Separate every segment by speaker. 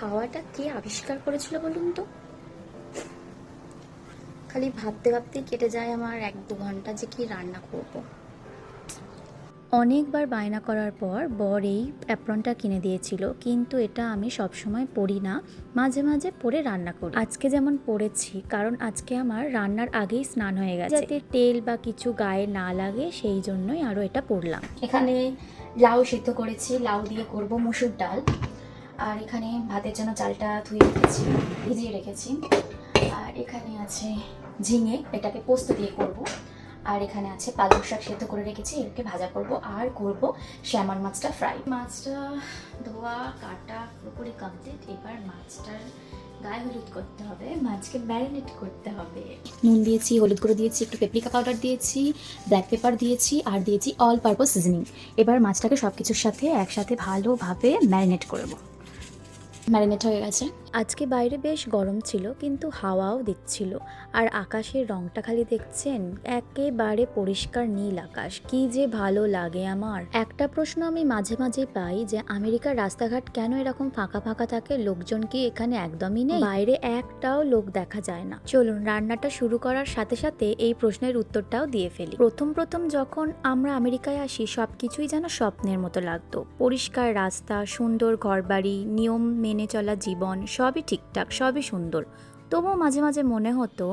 Speaker 1: খাওয়াটা কে আবিষ্কার করেছিল বলুন তো? খালি ভাবতে ভাবতেই কেটে যায় আমার 1-2 ঘন্টা যে কি রান্না করব। অনেকবার বায়না করার পর বর এই অ্যাপ্রনটা কিনে দিয়েছিল, কিন্তু এটা আমি সবসময় পরি না, মাঝে মাঝে পরে রান্না করি। আজকে যেমন পরেছি, কারণ আজকে আমার রান্নার আগেই স্নান হয়ে গেছে, যাতে তেল বা কিছু গায়ে না লাগে, সেই জন্যই আরও এটা পরলাম। এখানে লাউ সিদ্ধ করেছি, লাউ দিয়ে করব মসুর ডাল। আর এখানে ভাতের জন্য চালটা ধুয়ে রেখেছি, ভিজিয়ে রেখেছি। আর এখানে আছে ঝিঙে, এটাকে পোস্ত দিয়ে করব। আর এখানে আছে পালং শাক সেদ্ধ করে রেখেছি, এটাকে ভাজা করব। আর করব স্যামন মাছটা ফ্রাই। মাছটা ধোয়া কাটা পুরোপুরি কমপ্লিট। এবার মাছটার গায়ে হলুদ করতে হবে, মাছকে ম্যারিনেট করতে হবে। নুন দিয়েছি, হলুদ গুঁড়ো দিয়েছি, একটু পেপরিকা পাউডার দিয়েছি, ব্ল্যাক পেপার দিয়েছি, আর দিয়েছি অল পারপাস সিজনিং। এবার মাছটাকে সব কিছুর সাথে একসাথে ভালোভাবে ম্যারিনেট করব। ম্যারিনেট হয়ে গেছে। আজকে বাইরে বেশ গরম ছিল, কিন্তু হাওয়াও দিচ্ছিল। আর আকাশের রংটা খালি দেখছেন, একেবারে পরিষ্কার নীল আকাশ, কি যে ভালো লাগে আমার। একটা প্রশ্ন আমি মাঝে মাঝে পাই, যে আমেরিকার রাস্তাঘাট কেন এরকম ফাঁকা ফাঁকা থাকে, লোকজন কি এখানে একদমই নেই? বাইরে একটাও লোক দেখা যায় না। চলুন রান্নাটা শুরু করার সাথে সাথে এই প্রশ্নের উত্তরটাও দিয়ে ফেলি। প্রথম যখন আমরা আমেরিকায় আসি, সবকিছুই যেন স্বপ্নের মতো লাগতো। পরিষ্কার রাস্তা, সুন্দর ঘরবাড়ি, নিয়ম মেনে চলা জীবন, সবই ঠিকঠাক, সবই সুন্দর। তবুও মাঝে মাঝে মনে হতো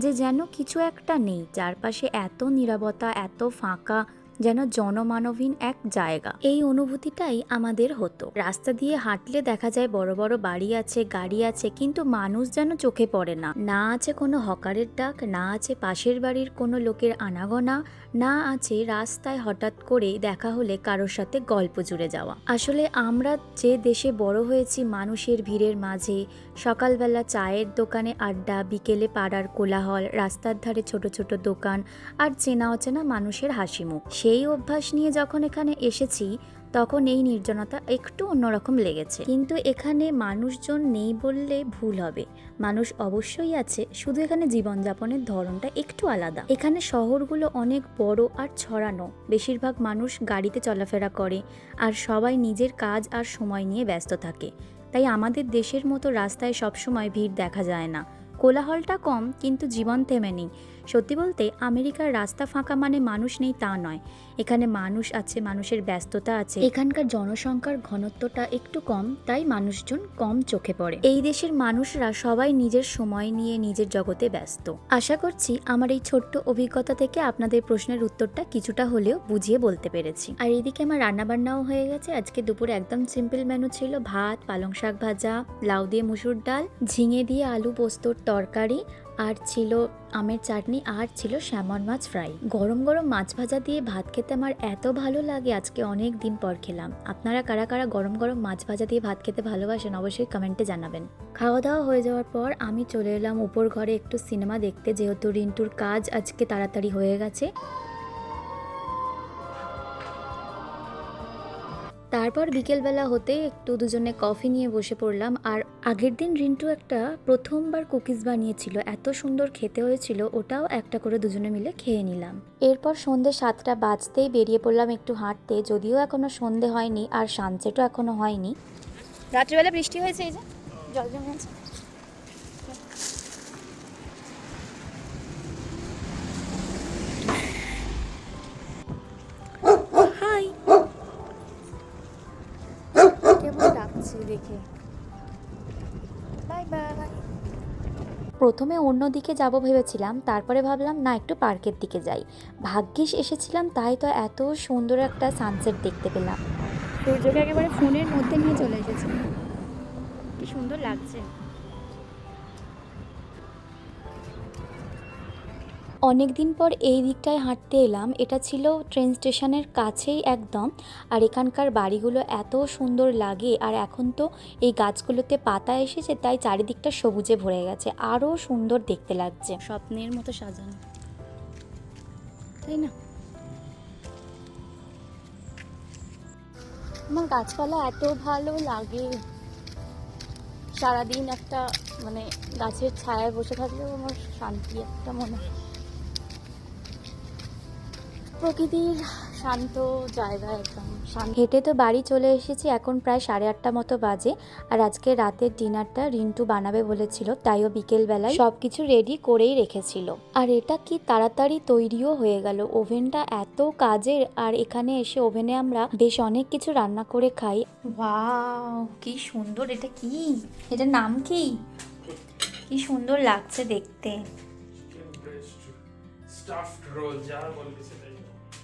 Speaker 1: যে যেন কিছু একটা নেই, চারপাশে এত নীরবতা, এত ফাঁকা, যেন জনমানবহীন এক জায়গা। এই অনুভূতিটাই আমাদের হতো। রাস্তা দিয়ে হাঁটলে দেখা যায় বড় বড় বাড়ি আছে, গাড়ি আছে, কিন্তু মানুষ যেন চোখে পড়ে না। না আছে কোনো হকারের ডাক, না আছে পাশের বাড়ির কোনো লোকের আনাগোনা, না আছে রাস্তায় হঠাৎ করে দেখা হলে কারোর সাথে গল্প জুড়ে যাওয়া। আসলে আমরা যে দেশে বড় হয়েছি মানুষের ভিড়ের মাঝে, সকালবেলা চায়ের দোকানে আড্ডা, বিকেলে পাড়ার কোলাহল, রাস্তার ধারে ছোট ছোট দোকান, আর চেনা অচেনা মানুষের হাসি মুখ, সেই অভ্যাস নিয়ে যখন এখানে এসেছি, তখন এই নির্জনতা একটু অন্যরকম লেগেছে। কিন্তু এখানে মানুষজন নেই বললে ভুল হবে, মানুষ অবশ্যই আছে, শুধু এখানে জীবনযাপনের ধরনটা একটু আলাদা। এখানে শহরগুলো অনেক বড় আর ছড়ানো, বেশিরভাগ মানুষ গাড়িতে চলাফেরা করে, আর সবাই নিজের কাজ আর সময় নিয়ে ব্যস্ত থাকে। তাই আমাদের দেশের মতো রাস্তায় সবসময় ভিড় দেখা যায় না। কোলাহলটা কম, কিন্তু জীবন থেমে নেই। সত্যি বলতে আমেরিকার রাস্তা ফাঁকা মানে মানুষ নেই তা নয়, এখানে মানুষ আছে, মানুষের ব্যস্ততা আছে। এখানকার জনসংখ্যার ঘনত্বটা একটু কম, তাই মানুষজন কম চোখে পড়ে। এই দেশের মানুষরা সবাই নিজের সময় নিয়ে নিজের জগতে ব্যস্ত। আশা করছি আমার এই ছোট্ট অভিজ্ঞতা থেকে আপনাদের প্রশ্নের উত্তরটা কিছুটা হলেও বুঝিয়ে বলতে পেরেছি। আর এইদিকে আমার রান্নাবান্নাও হয়ে গেছে। আজকে দুপুরে একদম সিম্পল মেনু ছিল, ভাত, পালং শাক ভাজা, লাউ দিয়ে মুসুর ডাল, ঝিঙে দিয়ে আলু পোস্তর তরকারি, আর ছিল আমের চাটনি, আর ছিল স্যামন মাছ ফ্রাই। গরম গরম মাছ ভাজা দিয়ে ভাত খেতে আমার এত ভালো লাগে, আজকে অনেক দিন পর খেলাম। আপনারা কারা কারা গরম গরম মাছ ভাজা দিয়ে ভাত খেতে ভালোবাসেন, অবশ্যই কমেন্টে জানাবেন। খাওয়া দাওয়া হয়ে যাওয়ার পর আমি চলে এলাম উপর ঘরে একটু সিনেমা দেখতে, যেহেতু রিন্টুর কাজ আজকে তাড়াতাড়ি হয়ে গেছে। তারপর বিকেলবেলা হতে একটু দুজনে কফি নিয়ে বসে পড়লাম। আর আগের দিন রিন্টু একটা প্রথমবার কুকিজ বানিয়েছিল, এত সুন্দর খেতে হয়েছিল, ওটাও একটা করে দুজনে মিলে খেয়ে নিলাম। এরপর সন্ধ্যে 7টা বাজতেই বেরিয়ে পড়লাম একটু হাঁটতে, যদিও এখনো সন্ধে হয়নি আর সানসেটও এখনো হয়নি। রাত্রিবেলা বৃষ্টি হয়েছে, এই যে জল জমে আছে। হাই, কেমন লাগছে দেখে। Bye bye. প্রথমে অন্য দিকে যাব ভেবেছিলাম, তারপরে ভাবলাম না, একটু পার্কের দিকে যাই। ভাগ্যিস এসেছিলাম, তাই তো এত সুন্দর একটা সানসেট দেখতে পেলাম। সূর্যকে একেবারে ফোনের মধ্যে নিয়ে চলে এসেছে, কি সুন্দর লাগছে। অনেক দিন পর এই দিকটায় হাঁটতে এলাম, এটা ছিল ট্রেন স্টেশনের কাছেই একদম। আর এখানকার বাড়িগুলো এত সুন্দর লাগে, আর এখন তো এই গাছগুলোতে পাতা এসেছে, তাই চারিদিকটা সবুজে ভরে গেছে, আরও সুন্দর দেখতে লাগছে, স্বপ্নের মতো সাজানো, তাই না? আমার গাছপালা এত ভালো লাগে, সারাদিন একটা মানে গাছের ছায়ায় বসে থাকলেও আমার শান্তি একটা মনে হয়। প্রকৃতির শান্ত জায়গা একদম শান্ত। হেঁটে তো বাড়ি চলে এসেছি, এখন প্রায় 8:30 মতো বাজে। আর আজকে রাতের ডিনারটা রিন্টু বানাবে বলেছিল, তাইও বিকেলবেলায় সবকিছু রেডি করেই রেখেছিল। আর এটা কি তাড়াতাড়ি তৈরিও হয়ে গেল, ওভেনটা এত কাজের। আর এখানে এসে ওভেনে আমরা বেশ অনেক কিছু রান্না করে খাই। ওয়াও, কি সুন্দর! এটা কি, এটার নাম কি? কি সুন্দর লাগছে দেখতে।
Speaker 2: স্টাফড রোল যা বলবি সেটাই।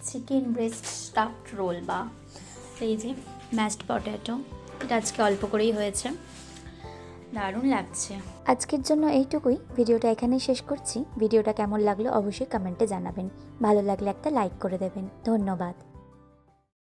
Speaker 1: চিকেন ব্রেস্ট স্টাফড রোল, বা এই যে ম্যাশড পটেটো, এটা আজকে অল্প করেই হয়েছে, দারুণ লাগছে। আজকের জন্য এইটুকুই, ভিডিওটা এখানেই শেষ করছি। ভিডিওটা কেমন লাগলো অবশ্যই কমেন্টে জানাবেন, ভালো লাগলে একটা লাইক করে দেবেন। ধন্যবাদ।